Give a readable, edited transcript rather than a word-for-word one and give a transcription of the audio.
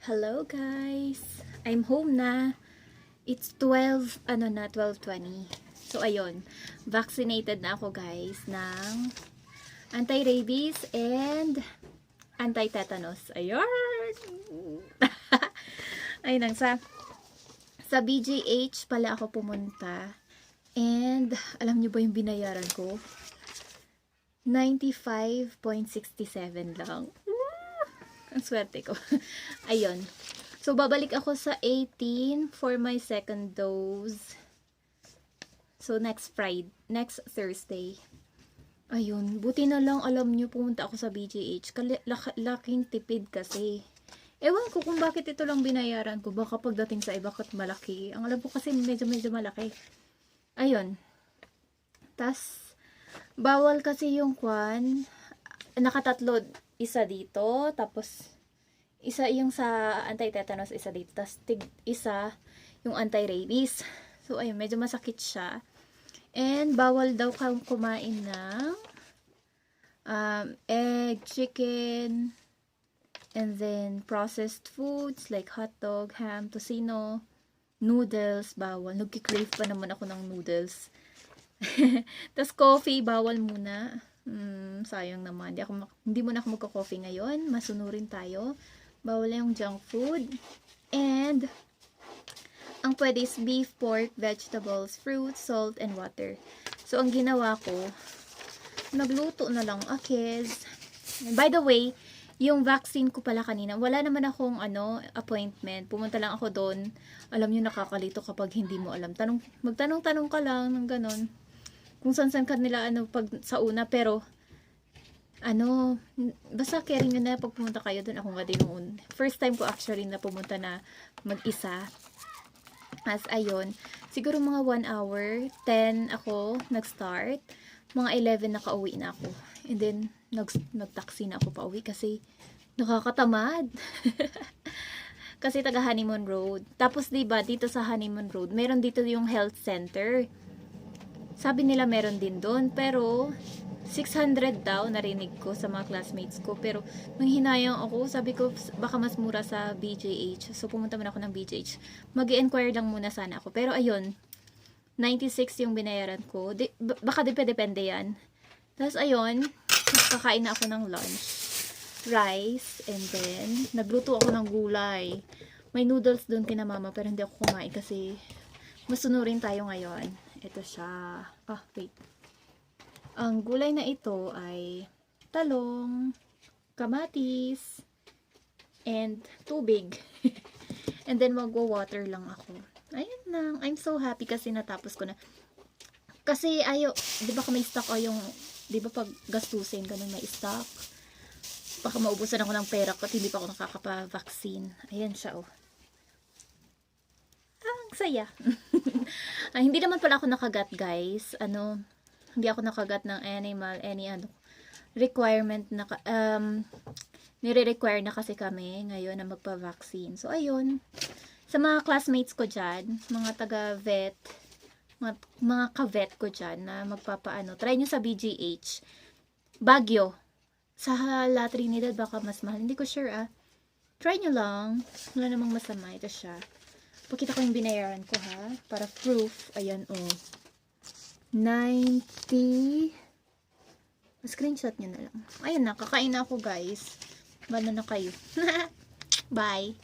Hello guys! I'm home na. It's 12:20. So ayun, vaccinated na ako guys ng anti-rabies and anti-tetanus. Ayun! Ayun lang, sa BGH pala ako pumunta. And alam niyo ba yung binayaran ko? 95.67 lang. Ang swerte ko. Ayun. So, babalik ako sa 18 for my second dose. So, next Thursday. Ayun. Buti na lang, alam nyo, pumunta ako sa BGH. Laking tipid kasi. Ewan ko kung bakit ito lang binayaran ko. Baka pagdating sa iba, bakit malaki. Ang alam ko kasi medyo malaki. Ayun. Tas, bawal kasi yung kwan. Nakatatlo. Isa dito, tapos isa yung sa anti-tetanus, isa dito, tapos isa yung anti-rabies. So, ayun, medyo masakit siya. And, bawal daw kang kumain ng egg, chicken, and then processed foods like hotdog, ham, tocino, noodles, bawal. Nagki-crave pa naman ako ng noodles. Tapos, coffee, bawal muna. Sayang naman. Hindi mo na ako magka-coffee ngayon. Masunurin tayo. Bawal yung junk food. And, ang pwede is beef, pork, vegetables, fruits, salt, and water. So, ang ginawa ko, nagluto na lang akis. By the way, yung vaccine ko pala kanina, wala naman akong appointment. Pumunta lang ako doon. Alam nyo, nakakalito kapag hindi mo alam. Magtanong-tanong ka lang ng ganon. Kung saan-saan ka nila pag sa una, pero basta caring nyo na pag pumunta kayo doon. Ako nga din noon. First time ko actually na pumunta na mag-isa. As ayun, siguro mga 1 hour, 10 ako nag-start. Mga 11 nakauwi na ako. And then, nag-taxi na ako pa uwi kasi nakakatamad. Kasi taga Honeymoon Road. Tapos, diba, dito sa Honeymoon Road, meron dito yung health center. Sabi nila meron din doon, pero 600 daw, narinig ko sa mga classmates ko. Pero nung hinayang ako, sabi ko baka mas mura sa BJH. So pumunta man ako ng BJH. Mag-i-inquire lang muna sana ako. Pero ayun, 96 yung binayaran ko. Baka depende yan. Tapos ayun, kakain na ako ng lunch. Rice, and then nagluto ako ng gulay. May noodles doon kina mama, pero hindi ako kumain kasi masunurin tayo ngayon. Ito siya. Wait. Ang gulay na ito ay talong, kamatis, and tubig. And then magwa-water lang ako. Ayun lang. I'm so happy kasi natapos ko na. Kasi di ba may stock yung, di ba pag gastusin, ganun may stock. Baka maubusan ako ng pera ko at hindi pa ako nakakapa-vaccine. Ayan siya, oh. Ang saya. Hindi naman pala ako nakagat, guys. Hindi ako nakagat ng requirement na, nire-require na kasi kami ngayon na magpa-vaccine. So, ayun. Sa mga classmates ko dyan, mga taga-vet, mga ka-vet ko dyan na try nyo sa BGH. Baguio. Sa La Trinidad, baka mas mahal. Hindi ko sure, Try nyo lang. Wala namang masama. Ito siya. Pakita ko yung binayaran ko, ha? Para proof. Ayan, 90. Screenshot nyo na lang. Ayun na, kakain na ako, guys. Bala na kayo. Bye.